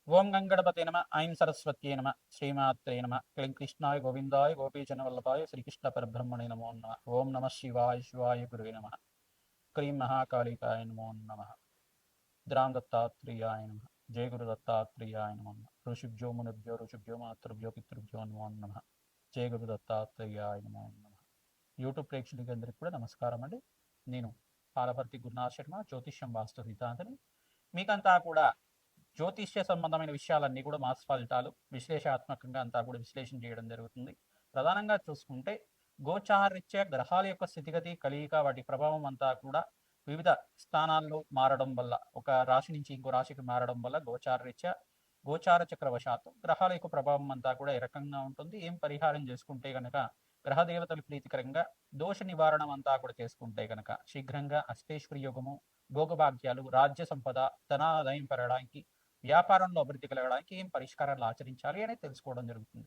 ఓం గంగణపతే నమ ఐం సరస్వత్యే నమ శ్రీమాత్రే నమ క్లీం కృష్ణాయ గోవిందాయ గోపీజనవల్లభాయ శ్రీకృష్ణ పరబ్రహ్మణే నమో నమ ఓం నమ శివాయ శివాయ గురువే నమ క్రీం మహాకాళికాయ నమో నమ ద్రాం దత్తాత్రేయాయ నమ జయ గురు దత్తాత్రేయాయ నమో నమ ఋషిభ్యో మునిభ్యో ఋషిభ్యో మాతృభ్యో పితృభ్యో నమో నమ జయ గురు దత్తాత్రేయాయ నమో నమ. యూట్యూబ్ ప్రేక్షకులందరికీ కూడా నమస్కారం అండి. నేను పాలపర్తి గురునాథ్ శర్మ, జ్యోతిష్యం వాస్తు సిద్ధాంతని. మీకంతా కూడా జ్యోతిష్య సంబంధమైన విషయాలన్నీ కూడా మాస్ ఫలితాలు విశ్లేషాత్మకంగా అంతా కూడా విశ్లేషణ చేయడం జరుగుతుంది. ప్రధానంగా చూసుకుంటే గోచారరీత్యా గ్రహాల యొక్క స్థితిగతి, కలియిక, వాటి ప్రభావం అంతా కూడా వివిధ స్థానాల్లో మారడం వల్ల, ఒక రాశి నుంచి ఇంకో రాశికి మారడం వల్ల గోచారరీత్యా గోచార చక్రవశాత్తు గ్రహాల యొక్క ప్రభావం అంతా కూడా ఏ రకంగా ఉంటుంది, ఏం పరిహారం చేసుకుంటే గనక గ్రహ దేవతలు ప్రీతికరంగా దోష నివారణం అంతా కూడా చేసుకుంటే గనక శీఘ్రంగా అష్టేశ్వరి యోగము, భోగభాగ్యాలు, రాజ్య సంపద, ధనాదాయం పెరగడానికి, వ్యాపారంలో అభివృద్ధి కలగడానికి ఏం పరిష్కారాలు ఆచరించాలి అనేది తెలుసుకోవడం జరుగుతుంది.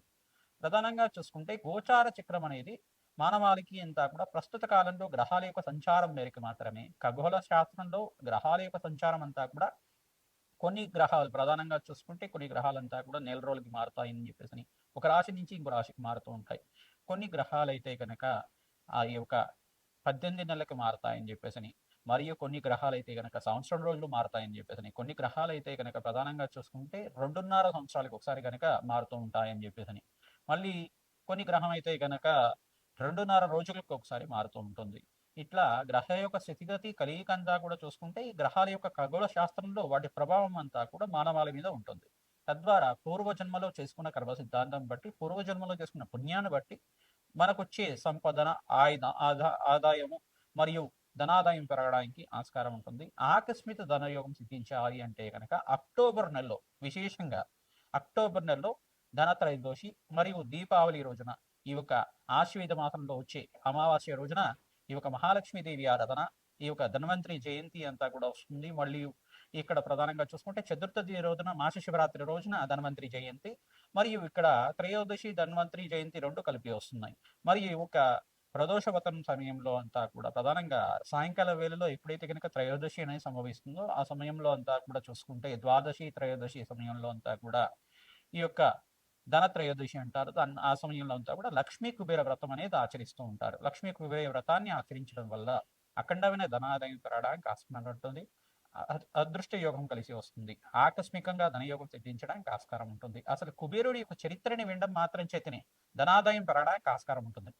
ప్రధానంగా చూసుకుంటే గోచార చక్రం అనేది మానవాళికి అంతా కూడా ప్రస్తుత కాలంలో గ్రహాల యొక్క సంచారం మేరకు మాత్రమే. ఖగోళ శాస్త్రంలో గ్రహాల యొక్క సంచారం అంతా కూడా కొన్ని గ్రహాలు ప్రధానంగా చూసుకుంటే కొన్ని గ్రహాలంతా కూడా నెల రోజులకి మారుతాయని చెప్పేసి ఒక రాశి నుంచి ఇంకో రాశికి మారుతూ ఉంటాయి. కొన్ని గ్రహాలు అయితే కనుక ఆ యొక్క 18 నెలలకు మారుతాయని చెప్పేసి, మరియు కొన్ని గ్రహాలు అయితే కనుక సంవత్సరం రోజులు మారుతాయని చెప్పేసి, కొన్ని గ్రహాలు అయితే కనుక ప్రధానంగా చూసుకుంటే 2.5 సంవత్సరాలకు ఒకసారి కనుక మారుతూ ఉంటాయని చెప్పేసి, మళ్ళీ కొన్ని గ్రహం అయితే కనుక 2.5 రోజులకు ఒకసారి మారుతూ ఉంటుంది. ఇట్లా గ్రహ యొక్క స్థితిగతి, కలియిక అంతా కూడా చూసుకుంటే ఈ గ్రహాల యొక్క ఖగోళ శాస్త్రంలో వాటి ప్రభావం అంతా కూడా మానవాళి మీద ఉంటుంది. తద్వారా పూర్వజన్మలో చేసుకున్న కర్మ సిద్ధాంతం బట్టి, పూర్వజన్మలో చేసుకున్న పుణ్యాన్ని బట్టి మనకొచ్చే సంపదన, ఆదాయము మరియు ధనాదాయం పెరగడానికి ఆస్కారం ఉంటుంది. ఆకస్మిక ధనయోగం సిద్ధించాలి అంటే కనుక అక్టోబర్ నెలలో, విశేషంగా అక్టోబర్ నెలలో ధనత్రయోదశి మరియు దీపావళి రోజున, ఈ యొక్క ఆశ్వేత మాసంలో వచ్చే అమావాస్య రోజున ఈ యొక్క మహాలక్ష్మీదేవి ఆరాధన, ఈ యొక్క ధన్వంతరి జయంతి అంతా కూడా వస్తుంది. మళ్ళీ ఇక్కడ ప్రధానంగా చూసుకుంటే చతుర్థి రోజున, మాస శివరాత్రి రోజున ధన్వంతరి జయంతి, మరియు ఇక్కడ త్రయోదశి ధన్వంతరి జయంతి రెండు కలిపి వస్తున్నాయి. మరియు ఒక ప్రదోషవతం సమయంలో అంతా కూడా ప్రధానంగా సాయంకాల వేళలో ఎప్పుడైతే కనుక త్రయోదశి అనేది సంభవిస్తుందో ఆ సమయంలో అంతా కూడా చూసుకుంటే ద్వాదశి త్రయోదశి సమయంలో అంతా కూడా ఈ యొక్క ధన త్రయోదశి అంటారు. ఆ సమయంలో అంతా కూడా లక్ష్మీ కుబేర వ్రతం అనేది ఆచరిస్తూ ఉంటారు. లక్ష్మీ కుబేర వ్రతాన్ని ఆచరించడం వల్ల అఖండమైన ధనాదాయం పెరగడానికి ఆస్కారం ఉంటుంది. అదృష్ట యోగం కలిసి వస్తుంది. ఆకస్మికంగా ధనయోగం సిద్ధించడానికి ఆస్కారం ఉంటుంది. అసలు కుబేరుడి యొక్క చరిత్రని వినడం మాత్రం చేతనే ధనాదాయం పెరగడానికి ఆస్కారం ఉంటుంది.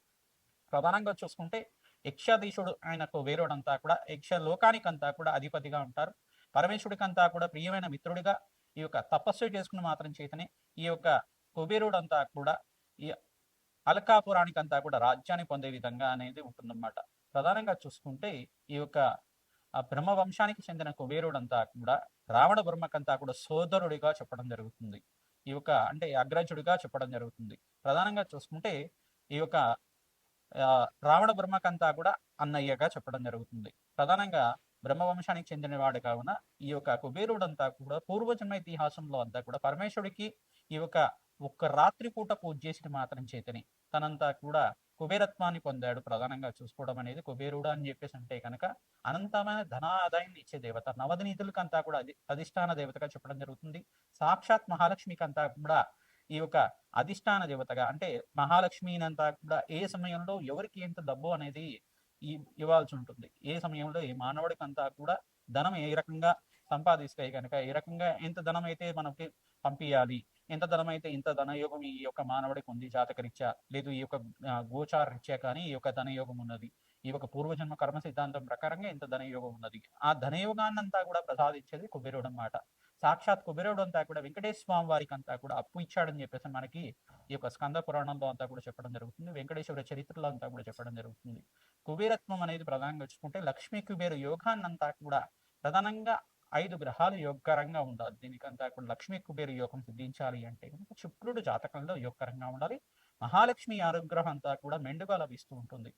ప్రధానంగా చూసుకుంటే యక్షాధీశుడు ఆయన కుబేరుడు అంతా కూడా యక్ష లోకానికంతా కూడా అధిపతిగా ఉంటారు. పరమేశ్వరుడికంతా కూడా ప్రియమైన మిత్రుడిగా ఈ యొక్క తపస్సు చేసుకుని మాత్రం చేతనే ఈ యొక్క కుబేరుడు అంతా కూడా ఈ అలకాపురానికి అంతా కూడా రాజ్యాన్ని పొందే విధంగా అనేది ఉంటుందన్నమాట. ప్రధానంగా చూసుకుంటే ఈ యొక్క బ్రహ్మ వంశానికి చెందిన కుబేరుడు అంతా కూడా రావణ బ్రహ్మకంతా కూడా సోదరుడిగా చెప్పడం జరుగుతుంది. ఈ యొక్క అంటే అగ్రజుడిగా చెప్పడం జరుగుతుంది. ప్రధానంగా చూసుకుంటే ఈ యొక్క రావణ బ్రహ్మకంతా కూడా అన్నయ్యగా చెప్పడం జరుగుతుంది. ప్రధానంగా బ్రహ్మవంశానికి చెందినవాడు కావున ఈ యొక్క కుబేరుడంతా కూడా పూర్వజన్మ ఇతిహాసంలో అంతా కూడా పరమేశ్వరుడికి ఈ యొక్క ఒక్క రాత్రి పూట పూజ చేసిన మాత్రం చేతని తనంతా కూడా కుబేరత్వాన్ని పొందాడు. ప్రధానంగా చూసుకోవడం అనేది కుబేరుడు అని చెప్పేసి అంటే కనుక అనంతమైన ధనాదాయాన్ని ఇచ్చే దేవత, నవదనీతులకంతా కూడా అధిష్టాన దేవతగా చెప్పడం జరుగుతుంది. సాక్షాత్ మహాలక్ష్మికి అంతా కూడా ఈ యొక్క అధిష్టాన దేవతగా, అంటే మహాలక్ష్మినంతా కూడా ఏ సమయంలో ఎవరికి ఎంత డబ్బు అనేది ఇవ్వాల్సి ఉంటుంది, ఏ సమయంలో ఏ మానవుడికి అంతా కూడా ధనం ఏ రకంగా సంపాదిస్తే కనుక ఏ రకంగా ఎంత ధనం అయితే మనకి పంపించాలి, ఎంత ధనం అయితే ఇంత ధనయోగం ఈ యొక్క మానవుడికి ఉంది జాతకరీత్యా, లేదు ఈ యొక్క గోచార రీత్యా కానీ ఈ యొక్క ధనయోగం ఉన్నది, ఈ యొక్క పూర్వజన్మ కర్మ సిద్ధాంతం ప్రకారంగా ఇంత ధనయోగం ఉన్నది. ఆ ధనయోగాన్నంతా కూడా ప్రసాదించేది కుబేరుడు అన్నమాట. సాక్షాత్ కుబేరుడు అంతా కూడా వెంకటేశ్వర స్వామి వారికి అంతా కూడా అప్పు ఇచ్చాడని చెప్పేసి మనకి ఈ యొక్క స్కంద పురాణంలో అంతా కూడా చెప్పడం జరుగుతుంది. వెంకటేశ్వర చరిత్రలో అంతా కూడా చెప్పడం జరుగుతుంది. కుబేరత్వం అనేది ప్రధానంగా చూసుకుంటే లక్ష్మీ కుబేర యోగాన్నంతా కూడా ప్రధానంగా 5 గ్రహాలు యోగకరంగా ఉండాలి. దీనికంతా కూడా లక్ష్మీ కుబేర యోగం సిద్ధించాలి అంటే కనుక శుక్రుడు జాతకంలో యోగకరంగా ఉండాలి. మహాలక్ష్మి అనుగ్రహం అంతా కూడా మెండుగా లభిస్తూ ఉంటుంది.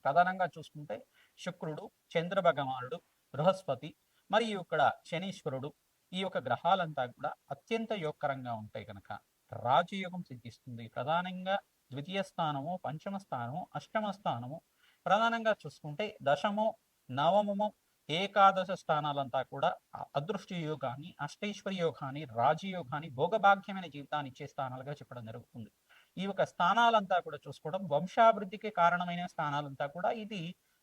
ప్రధానంగా చూసుకుంటే శుక్రుడు, చంద్ర భగవానుడు, బృహస్పతి మరియు ఇక్కడ శనీశ్వరుడు, ఈ యొక్క గ్రహాలంతా కూడా అత్యంత యోగకరంగా ఉంటాయి కనుక రాజయోగం సిద్ధిస్తుంది. ప్రధానంగా ద్వితీయ స్థానము, పంచమ స్థానము, అష్టమ స్థానము, ప్రధానంగా చూసుకుంటే దశము, నవమము ఏకాదశ స్థానాలంతా కూడా అదృష్ట యోగాన్ని, అష్టైశ్వర్య యోగాన్ని, రాజయోగాన్ని, భోగభాగ్యమైన జీవితాన్ని ఇచ్చే స్థానాలుగా చెప్పడం జరుగుతుంది. ఈ యొక్క స్థానాలంతా కూడా చూసుకోవడం వంశాభివృద్ధికి కారణమైన స్థానాలంతా కూడా ఇది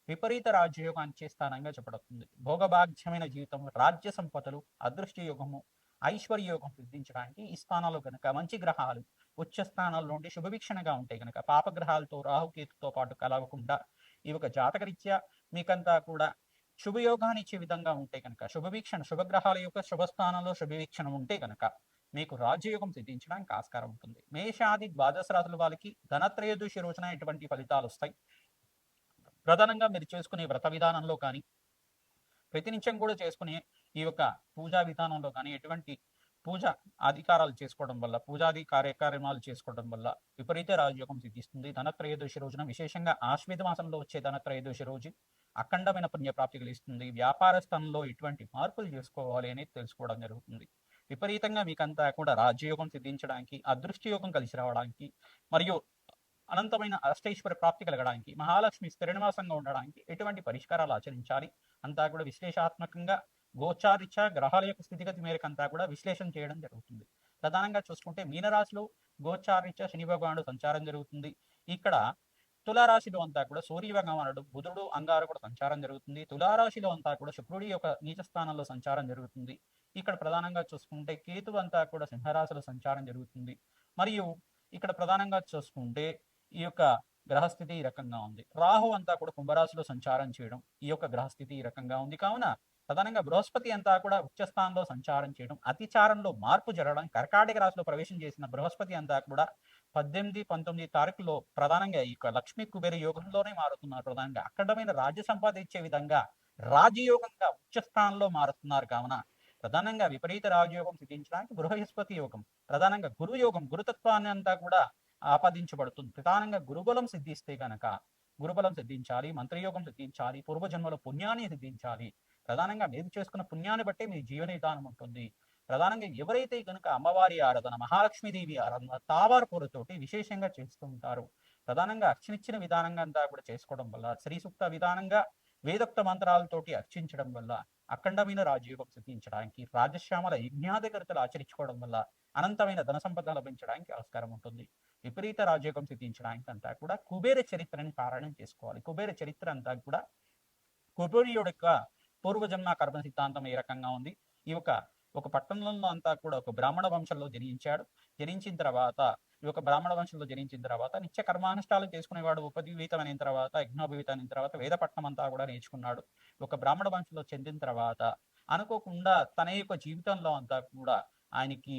విపరీత రాజయోగాన్ని ఇచ్చే స్థానంగా చెప్పబడుతుంది. భోగభాగ్యమైన జీవితం, రాజ్య సంపదలు, అదృష్ట యోగము, ఐశ్వర్య యోగం సిద్ధించడానికి ఈ స్థానాలు కనుక మంచి గ్రహాలు ఉచ్చ స్థానాల్లో ఉండి శుభవీక్షణగా ఉంటే కనుక పాపగ్రహాలతో రాహుకేతుతో పాటు కలవకుండా ఈ యొక్క జాతకరీత్యా మీకంతా కూడా శుభయోగాన్ని ఇచ్చే విధంగా ఉంటే కనుక శుభవీక్షణ శుభగ్రహాల యొక్క శుభస్థానంలో శుభవీక్షణ ఉంటే కనుక మీకు రాజయోగం సిద్ధించడానికి ఆస్కారం ఉంటుంది. మేషాది ద్వాదశ రాశుల వాళ్ళకి ధనత్రయోదశి రోజున ఎటువంటి ఫలితాలు వస్తాయి? ప్రధానంగా మీరు చేసుకునే వ్రత విధానంలో కానీ ప్రతినిత్యం కూడా చేసుకునే ఈ యొక్క పూజా విధానంలో కానీ ఎటువంటి పూజ అధికారాలు చేసుకోవడం వల్ల పూజాది కార్యక్రమాలు చేసుకోవడం వల్ల విపరీత రాజయోగం సిద్ధిస్తుంది. ధనత్రయోదశి రోజున విశేషంగా ఆశ్వేత మాసంలో వచ్చే ధనత్రయోదశి రోజు అఖండమైన పుణ్యప్రాప్తి కలిగిస్తుంది. వ్యాపార స్థానంలో ఎటువంటి మార్పులు చేసుకోవాలి అనేది తెలుసుకోవడం జరుగుతుంది. విపరీతంగా మీకంతా కూడా రాజయోగం సిద్ధించడానికి, అదృష్టయోగం కలిసి రావడానికి మరియు అనంతమైన అష్టైశ్వర్య ప్రాప్తి కలగడానికి, మహాలక్ష్మి స్థిర నివాసంగా ఉండడానికి ఎటువంటి పరిష్కారాలు ఆచరించాలి అంతా కూడా విశ్లేషాత్మకంగా గోచారిత్య గ్రహాల యొక్క స్థితిగతి మేరకు అంతా కూడా విశ్లేషణ చేయడం జరుగుతుంది. ప్రధానంగా చూసుకుంటే మీనరాశిలో గోచారిత్య శని భగవానుడు సంచారం జరుగుతుంది. ఇక్కడ తులారాశిలో అంతా కూడా సూర్య భగవానుడు, బుధుడు, అంగారకుడు సంచారం జరుగుతుంది. తులారాశిలో అంతా కూడా శుక్రుడి యొక్క నీచ స్థానంలో సంచారం జరుగుతుంది. ఇక్కడ ప్రధానంగా చూసుకుంటే కేతు అంతా కూడా సింహరాశిలో సంచారం జరుగుతుంది. మరియు ఇక్కడ ప్రధానంగా చూసుకుంటే ఈ యొక్క గ్రహస్థితి ఈ రకంగా ఉంది. రాహు అంతా కూడా కుంభరాశిలో సంచారం చేయడం ఈ యొక్క గ్రహస్థితి ఈ రకంగా ఉంది. కావున ప్రధానంగా బృహస్పతి అంతా కూడా ఉచ్చస్థానంలో సంచారం చేయడం, అతిచారంలో మార్పు జరగడం, కర్కాటక రాశిలో ప్రవేశం చేసిన బృహస్పతి అంతా కూడా 18, 19 తారీఖులో ప్రధానంగా ఈ యొక్క లక్ష్మీ కుబేర యోగంలోనే మారుతున్నారు. ప్రధానంగా అఖండమైన రాజ్య సంపాద ఇచ్చే విధంగా రాజయోగంగా ఉచ్చస్థానంలో మారుతున్నారు. కావున ప్రధానంగా విపరీత రాజయోగం సిద్ధించడానికి బృహస్పతి యోగం, ప్రధానంగా గురు యోగం, గురుతత్వాన్ని అంతా కూడా ఆపాదించబడుతుంది. ప్రధానంగా గురుబలం సిద్ధిస్తే కనుక గురుబలం సిద్ధించాలి, మంత్రయోగం సిద్ధించాలి, పూర్వజన్మలో పుణ్యాన్ని సిద్ధించాలి. ప్రధానంగా మీరు చేసుకున్న పుణ్యాన్ని బట్టే మీ జీవన విధానం ఉంటుంది. ప్రధానంగా ఎవరైతే కనుక అమ్మవారి ఆరాధన, మహాలక్ష్మీదేవి ఆరాధన తావారు పూలతోటి విశేషంగా చేస్తూ ఉంటారు. ప్రధానంగా అర్చనిచ్చిన విధానంగా అంతా కూడా చేసుకోవడం వల్ల, శ్రీ సూక్త విధానంగా వేదోక్త మంత్రాలతోటి అర్చించడం వల్ల అఖండమైన రాజయోగం సిద్ధించడానికి, రాజశ్యామల యజ్ఞాధికర్తలు ఆచరించుకోవడం వల్ల అనంతమైన ధన సంపద లభించడానికి ఆస్కారం ఉంటుంది. విపరీత రాజయోగం సిద్ధించడానికి అంతా కూడా కుబేర చరిత్రని పారాయణం చేసుకోవాలి. కుబేర చరిత్ర అంతా కూడా కుబేరుడి యొక్క పూర్వజన్మ కర్మ సిద్ధాంతం ఏ రకంగా ఉంది. ఈ యొక్క ఒక పట్టణంలో అంతా కూడా ఒక బ్రాహ్మణ వంశంలో జనించాడు. జనించిన తర్వాత ఈ యొక్క బ్రాహ్మణ వంశంలో జనించిన తర్వాత నిత్య కర్మానుష్ఠాలు చేసుకునేవాడు. ఉపజీవితమైన తర్వాత, యజ్ఞోపవీతమైన తర్వాత వేదపట్నం అంతా కూడా నేర్చుకున్నాడు. ఒక బ్రాహ్మణ వంశంలో చెందిన తర్వాత అనుకోకుండా తన యొక్క జీవితంలో అంతా కూడా ఆయనకి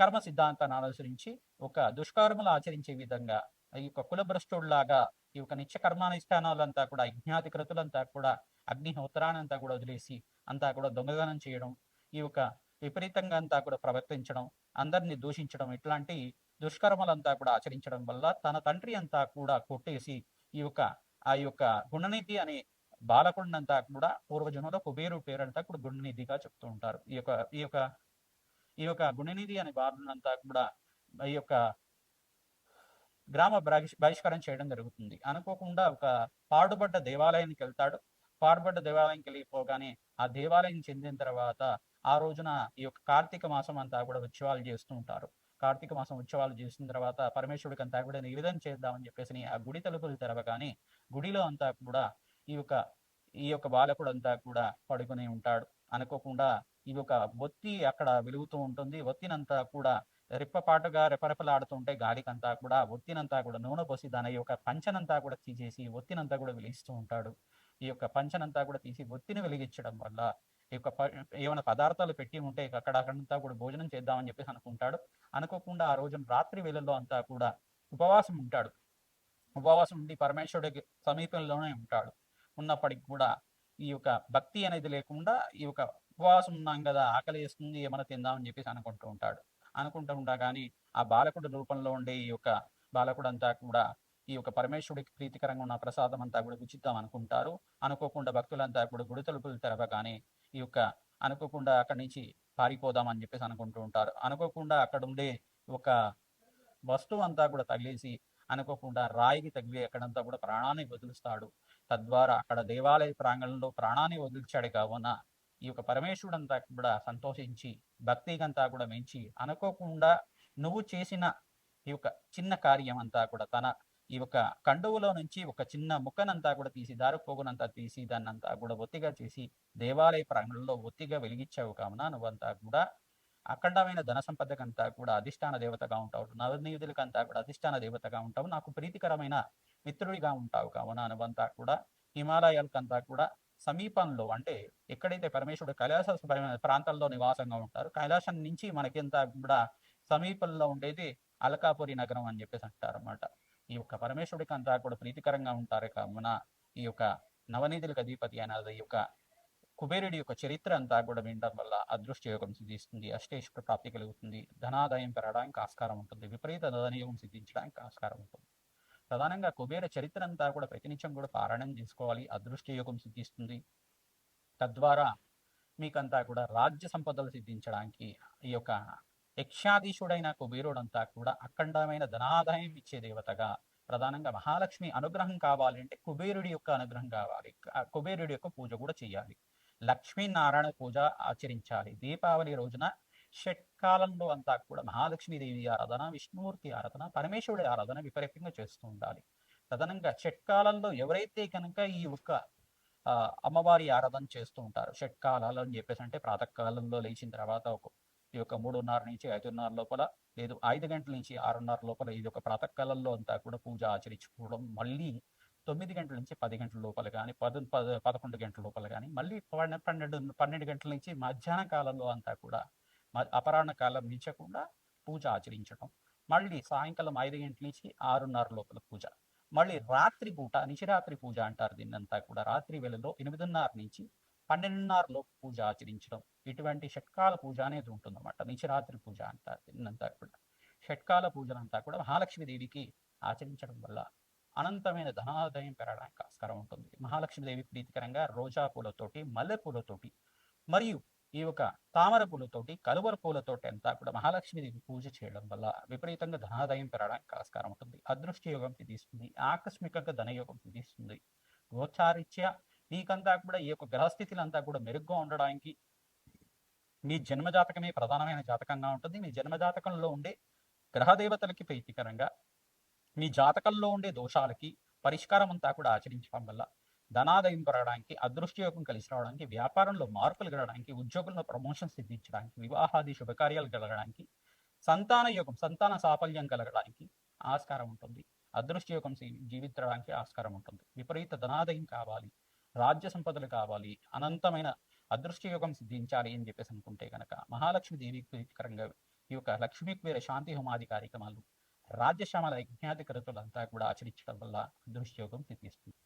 కర్మ సిద్ధాంతాన్ని అనుసరించి ఒక దుష్కర్మలు ఆచరించే విధంగా ఈ యొక్క కులభ్రష్టుడిలాగా ఈ యొక్క నిత్య కర్మానుష్ఠానాలంతా కూడా యజ్ఞాధికృతులంతా కూడా అగ్నిహోత్రానంతా కూడా వదిలేసి అంతా కూడా దొంగదనం చేయడం, ఈ యొక్క విపరీతంగా అంతా కూడా ప్రవర్తించడం, అందరినీ దూషించడం, ఇట్లాంటి దుష్కర్మలంతా కూడా ఆచరించడం వల్ల తన తండ్రి అంతా కూడా కొట్టేసి ఈ యొక్క ఆ యొక్క గుణనిధి అనే బాలకుడినంతా కూడా పూర్వజన్మలో కుబేరు పేరంతా కూడా గుణనిధిగా చెప్తూ ఉంటారు. ఈ యొక్క గుణనిధి అనే బాలునంతా కూడా ఈ యొక్క గ్రామ బహిష్కరణ చేయడం జరుగుతుంది. అనుకోకుండా ఒక పాడుబడ్డ దేవాలయానికి వెళ్తాడు. పాడుబడ్డ దేవాలయానికి వెళ్ళిపోగానే ఆ దేవాలయం చెందిన తర్వాత ఆ రోజున ఈ యొక్క కార్తీక మాసం అంతా కూడా ఉత్సవాలు చేస్తూ ఉంటారు. కార్తీక మాసం ఉత్సవాలు చేసిన తర్వాత పరమేశ్వరుడికి అంతా కూడా నివేదన చేద్దామని చెప్పేసి ఆ గుడి తలుపులు తెరవగానే గుడిలో అంతా కూడా ఈ యొక్క ఈ యొక్క బాలకుడు అంతా కూడా పడుకుని ఉంటాడు. అనుకోకుండా ఈ యొక్క ఒత్తి అక్కడ వెలుగుతూ ఉంటుంది. ఒత్తినంతా కూడా రెప్పపాటుగా రెపరెపలాడుతుంటే గాలికంతా కూడా ఒత్తినంతా కూడా నూనె పోసి దాని యొక్క పంచనంతా కూడా తీసేసి ఒత్తినంతా కూడా వెలిగిస్తూ ఉంటాడు. ఈ యొక్క పంచనంతా కూడా తీసి ఒత్తిని వెలిగించడం వల్ల ఈ యొక్క ఏమైనా పదార్థాలు పెట్టి ఉంటే అక్కడంతా కూడా భోజనం చేద్దామని చెప్పేసి అనుకుంటాడు. అనుకోకుండా ఆ రోజున రాత్రి వేళల్లో అంతా కూడా ఉపవాసం ఉంటాడు. ఉపవాసం ఉండి పరమేశ్వరుడికి సమీపంలోనే ఉంటాడు. ఉన్నప్పటికి కూడా ఈ యొక్క భక్తి అనేది లేకుండా ఈ యొక్క ఉపవాసం ఉన్నాం కదా, ఆకలి వేస్తుంది, ఏమైనా తిందామని చెప్పేసి అనుకుంటూ ఉంటాడు. అనుకుంటూ ఉంటా కానీ ఆ బాలకుడి రూపంలో ఉండే ఈ యొక్క బాలకుడు అంతా కూడా ఈ యొక్క పరమేశ్వరుడికి ప్రీతికరంగా ఉన్న ప్రసాదం అంతా కూడా ఉచితం అనుకుంటారు. అనుకోకుండా భక్తులంతా కూడా గుడి తలుపులు తెరవగానే ఈ యొక్క అనుకోకుండా అక్కడి నుంచి పారిపోదామని చెప్పేసి అనుకుంటూ ఉంటారు. అనుకోకుండా అక్కడ ఉండే ఒక వస్తువు అంతా కూడా తగిలేసి అనుకోకుండా రాయికి తగిలి అక్కడంతా కూడా ప్రాణాన్ని వదులుస్తాడు. తద్వారా అక్కడ దేవాలయ ప్రాంగణంలో ప్రాణాన్ని వదిలించాడు కావున ఈ యొక్క పరమేశ్వరుడంతా కూడా సంతోషించి భక్తిగంతా కూడా మెంచి అనుకోకుండా నువ్వు చేసిన ఈ యొక్క చిన్న కార్యం అంతా కూడా తన ఈ యొక్క కండువులో నుంచి ఒక చిన్న ముక్కనంతా కూడా తీసి దారిపోగునంతా తీసి దాన్నంతా కూడా ఒత్తిగా చేసి దేవాలయ ప్రాంగణంలో ఒత్తిగా వెలిగించావు కావున నువ్వంతా కూడా అఖండమైన ధన సంపదకంతా కూడా అధిష్టాన దేవతగా ఉంటావు, నవనిధులకంతా కూడా అధిష్టాన దేవతగా ఉంటావు, నాకు ప్రీతికరమైన మిత్రుడిగా ఉంటావు కావున నువ్వంతా కూడా హిమాలయాలకంతా కూడా సమీపంలో అంటే ఎక్కడైతే పరమేశ్వరుడు కైలాస ప్రాంతాల్లో నివాసంగా ఉంటారు, కైలాసం నుంచి మనకింత కూడా సమీపంలో ఉండేది అలకాపురి నగరం అని చెప్పేసి అంటారు అన్నమాట. ఈ యొక్క పరమేశ్వరుడికి అంతా కూడా ప్రీతికరంగా ఉంటారు కావున ఈ యొక్క నవనిధులకు అధిపతి అనేది ఈ యొక్క కుబేరుడి యొక్క చరిత్ర అంతా కూడా వినడం వల్ల అదృష్ట యోగం సిద్ధిస్తుంది, అష్టేశ్వర ప్రాప్తి కలుగుతుంది, ధనాదాయం పెరగడానికి ఆస్కారం ఉంటుంది, విపరీత ధనయోగం సిద్ధించడానికి ఆస్కారం ఉంటుంది. ప్రధానంగా కుబేర చరిత్ర అంతా కూడా ప్రతినిత్యం కూడా పారాయణం చేసుకోవాలి, అదృష్ట యోగం సిద్ధిస్తుంది. తద్వారా మీకంతా కూడా రాజ్య సంపదలు సిద్ధించడానికి ఈ యొక్క యక్షాధీశుడైన కుబేరుడంతా కూడా అఖండమైన ధనాదాయం ఇచ్చే దేవతగా ప్రధానంగా మహాలక్ష్మి అనుగ్రహం కావాలి అంటే కుబేరుడి యొక్క అనుగ్రహం కావాలి, కుబేరుడి యొక్క పూజ కూడా చేయాలి, లక్ష్మీనారాయణ పూజ ఆచరించాలి. దీపావళి రోజున షట్కాలంలో అంతా కూడా మహాలక్ష్మీదేవి ఆరాధన, విష్ణుమూర్తి ఆరాధన, పరమేశ్వరుడి ఆరాధన విపరీతంగా చేస్తూ ఉండాలి. ప్రధానంగా షట్కాలంలో ఎవరైతే కనుక ఈ యొక్క అమ్మవారి ఆరాధన చేస్తూ ఉంటారు, షట్కాలాలు అని చెప్పేసి అంటే ప్రాతకాలంలో లేచిన తర్వాత ఈ యొక్క 3:30 నుంచి 5:30 లోపల, లేదు 5 గంటల నుంచి 6:30 లోపల ఇది ఒక ప్రాతకాలంలో అంతా కూడా పూజ ఆచరించుకోవడం, మళ్ళీ 9 గంటల నుంచి 10 గంటల లోపల కానీ 11 గంటల లోపల కానీ, మళ్ళీ 12 గంటల నుంచి మధ్యాహ్న కాలంలో అంతా కూడా అపరాహ్న కాలం మించకుండా పూజ ఆచరించడం, మళ్ళీ సాయంకాలం 5 గంటల నుంచి 6:30 లోపల పూజ, మళ్ళీ రాత్రి పూట నిశిరాత్రి పూజ అంటారు దీన్నంతా కూడా, రాత్రి వేళలో 8:30 నుంచి 12:30 లోపు పూజ ఆచరించడం, ఇటువంటి షట్కాల పూజ అనేది ఉంటుందన్నమాట. నిశిరాత్రి పూజ అంటారు దీన్నంతా కూడా. షట్కాల పూజలంతా కూడా మహాలక్ష్మీదేవికి ఆచరించడం వల్ల అనంతమైన ధనాదాయం పెరగడానికి ఆస్కారం ఉంటుంది. మహాలక్ష్మీదేవి ప్రీతికరంగా రోజా పూలతోటి, మల్లె పూలతోటి మరియు ఈ యొక్క తామర పూలతోటి, కలువర పూలతోటి అంతా కూడా మహాలక్ష్మీదేవి పూజ చేయడం వల్ల విపరీతంగా ధనాదాయం పెరగడానికి ఆస్కారం ఉంటుంది, అదృష్ట యోగం సిద్ధిస్తుంది, ఆకస్మికంగా ధనయోగం సిద్ధిస్తుంది. గోచారిత్య మీకంతా కూడా ఈ యొక్క గ్రహస్థితులంతా కూడా మెరుగ్గా ఉండడానికి మీ జన్మజాతకమే ప్రధానమైన జాతకంగా ఉంటుంది. మీ జన్మజాతకంలో ఉండే గ్రహదేవతలకి ప్రీతికరంగా మీ జాతకంలో ఉండే దోషాలకి పరిష్కారం అంతా కూడా ఆచరించడం వల్ల ధనాదాయం పెరగడానికి, అదృష్టయోగం కలిసి రావడానికి, వ్యాపారంలో మార్పులు కలగడానికి, ఉద్యోగంలో ప్రమోషన్ సిద్ధించడానికి, వివాహాది శుభకార్యాలు కలగడానికి, సంతాన యోగం సంతాన సాఫల్యం కలగడానికి ఆస్కారం ఉంటుంది, అదృష్టయోగం జీవించడానికి ఆస్కారం ఉంటుంది. విపరీత ధనాదాయం కావాలి, రాజ్య సంపదలు కావాలి, అనంతమైన అదృష్టయోగం సిద్ధించాలి అని చెప్పేసి అనుకుంటే కనుక మహాలక్ష్మీదేవికి ప్రీతికరంగా ఈ యొక్క లక్ష్మీ కుబేర శాంతి హోమాది కార్యక్రమాలు, రాజ్యశ్యామల యజ్ఞాది కృతులంతా కూడా ఆచరించడం వల్ల అదృష్టయోగం సిద్ధిస్తుంది.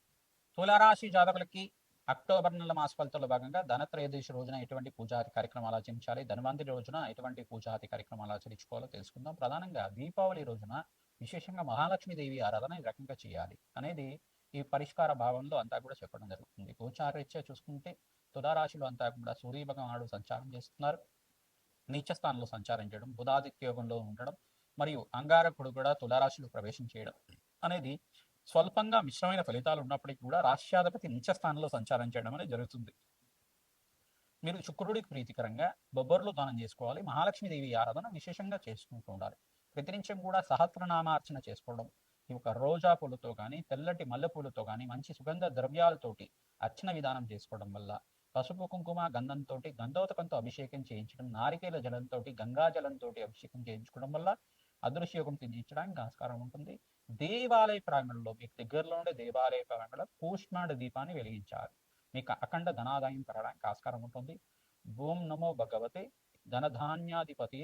తులారాశి జాతకులకి అక్టోబర్ నెల మాస ఫలితాల్లో భాగంగా ధనత్రయోదశి రోజున ఎటువంటి పూజాది కార్యక్రమాలు ఆచరించాలి, ధన్వంతరి రోజున ఎటువంటి పూజాది కార్యక్రమాలు ఆచరించుకోవాలో తెలుసుకుందాం. ప్రధానంగా దీపావళి రోజున విశేషంగా మహాలక్ష్మీదేవి ఆరాధన ఈ రకంగా చేయాలి అనేది ఈ పరిష్కార భావంలో అంతా కూడా చెప్పడం జరుగుతుంది. గోచారరీత్యా చూసుకుంటే తులారాశిలో అంతా కూడా సూర్య భగవానుడు సంచారం చేస్తున్నారు, నీచ స్థానంలో సంచారం చేయడం, బుధాదిత్య యోగంలో ఉండడం మరియు అంగారకుడు కూడా తులారాశిలో ప్రవేశం చేయడం అనేది స్వల్పంగా మిశ్రమైన ఫలితాలు ఉన్నప్పటికీ కూడా రాష్ట్రాధిపతి నీచ స్థానంలో సంచారం చేయడం అనేది జరుగుతుంది. మీరు శుక్రుడికి ప్రీతికరంగా బొబ్బర్లు దానం చేసుకోవాలి, మహాలక్ష్మీదేవి ఆరాధన విశేషంగా చేసుకుంటూ ఉండాలి. ప్రతినిత్యం కూడా సహస్రనామార్చన చేసుకోవడం, ఈ యొక్క రోజా పూలతో కానీ తెల్లటి మల్లెపూలతో కానీ మంచి సుగంధ ద్రవ్యాలతోటి అర్చన విధానం చేసుకోవడం వల్ల, పసుపు కుంకుమ గంధంతో గంధోతకంతో అభిషేకం చేయించడం, నారికేల జలంతో గంగా జలంతో అభిషేకం చేయించుకోవడం వల్ల అదృశ్యయోగం సిద్ధించడానికి ఆస్కారం ఉంటుంది. దేవాలయ ప్రాంగణంలో మీకు దగ్గరలో ఉండే దేవాలయ ప్రాంగణంలో కూష్మాండ దీపాన్ని వెలిగించాలి, మీకు అఖండ ధనాదాయం పెరగడానికి ఆస్కారం ఉంటుంది. ఓం నమో భగవతే ధనధాన్యాధిపతి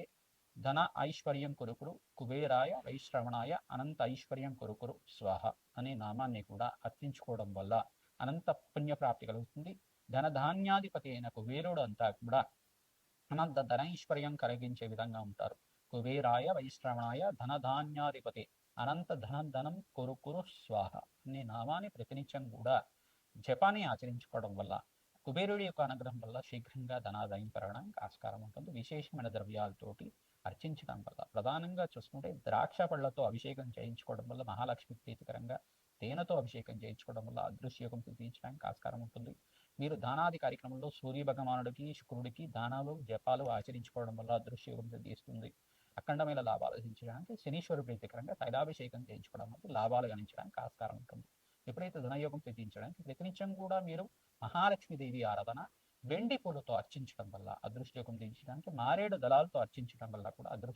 ధన ఐశ్వర్యం కొరుకురు కుబేరాయ వైశ్రవణాయ అనంత ఐశ్వర్యం కొరుకురు స్వాహ అనే నామాన్ని కూడా అర్చించుకోవడం వల్ల అనంత పుణ్యప్రాప్తి కలుగుతుంది. ధనధాన్యాధిపతి అయిన కుబేరుడు అంతా కూడా అనంత ధనైశ్వర్యం కలిగించే విధంగా ఉంటారు. కుబేరాయ వైశ్రవణాయ ధనధాన్యాధిపతి అనంత ధనం కొరుకురు స్వాహ అనే నామాన్ని ప్రతినిత్యం కూడా జపాన్ని ఆచరించుకోవడం వల్ల కుబేరుడి యొక్క అనుగ్రహం వల్ల శీఘ్రంగా ధనాదాయం పెరగడానికి ఆస్కారం ఉంటుంది. విశేషమైన ద్రవ్యాలతోటి అర్చించడం వల్ల ప్రధానంగా చూసుకుంటే ద్రాక్ష పళ్లతో అభిషేకం చేయించుకోవడం వల్ల మహాలక్ష్మి ప్రీతికరంగా తేనెతో అభిషేకం చేయించుకోవడం వల్ల అదృశ్యయోగం సిద్ధించడానికి ఆస్కారం ఉంటుంది. మీరు దానాది కార్యక్రమంలో సూర్య భగవానుడికి, శుక్రుడికి దానాలు, జపాలు ఆచరించుకోవడం వల్ల అదృశ్యయోగం సిద్ధిస్తుంది. అఖండమైన లాభాలు సిద్ధించడానికి శనీశ్వరు ప్రీతికరంగా తైలాభిషేకం చేయించుకోవడం వల్ల లాభాలు గణించడానికి ఆస్కారం ఉంటుంది. ఎప్పుడైతే ధనయోగం సిద్ధించడానికి ప్రతినిత్యం కూడా మీరు మహాలక్ష్మీదేవి ఆరాధన వెండి పూలతో అర్చించడం వల్ల అదృష్టయోగం సిద్ధించడానికి, మారేడు దళాలతో అర్చించడం వల్ల కూడా